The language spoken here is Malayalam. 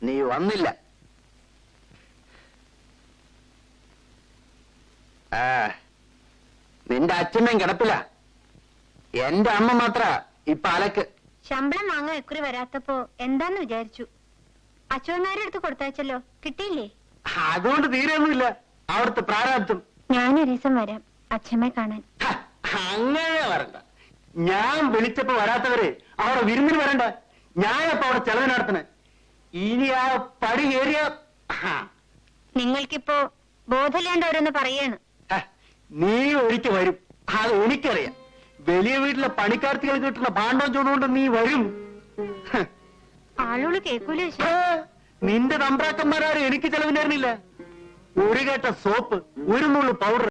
നീ വന്നില്ല. നിന്റെ അച്ഛമ്മയും കിടപ്പില്ല. എന്റെ അമ്മ മാത്ര ഇപ്പൊ അലക്ക്. ശമ്പളം വാങ്ങാൻ എക്കുറി വരാത്തപ്പോ എന്താന്ന് വിചാരിച്ചു. അച്ഛനാരെ അടുത്ത് കൊടുത്തയച്ചല്ലോ, കിട്ടിയില്ലേ? അതുകൊണ്ട് തീരെയൊന്നുമില്ല അവിടുത്തെ പ്രാരാബ്ദം. ഞാനൊരു ദിവസം വരാം അച്ഛമ്മയെ കാണാൻ. അങ്ങനെ വരണ്ട. ഞാൻ വിളിച്ചപ്പോ വരാത്തവര് അവിടെ വിരുന്നിന് വരണ്ട. ഞാനപ്പോ അവിടെ ചെലവ് നടത്തണേ. ഇനി ആ പടി കയറിയ നിങ്ങൾക്കിപ്പോ ബോധമില്ലാണ്ട് ഓരോന്ന് പറയാണ്. നീ ഒരിക്കൽ വരും, അത് എനിക്കറിയാം. വലിയ വീട്ടിലെ പണിക്കാർത്തികൾ കിട്ടുന്ന ഭാണ്ഡം ചൂടുകൊണ്ട് നീ വരും. ആളുകൾ കേൾക്കൂലേ? നിന്റെ തമ്പ്രാക്കന്മാരും എനിക്ക് ചെലവിനായിരുന്നില്ല. ഒരു കേട്ട സോപ്പ്, ഒരു നുള്ളു പൗഡർ,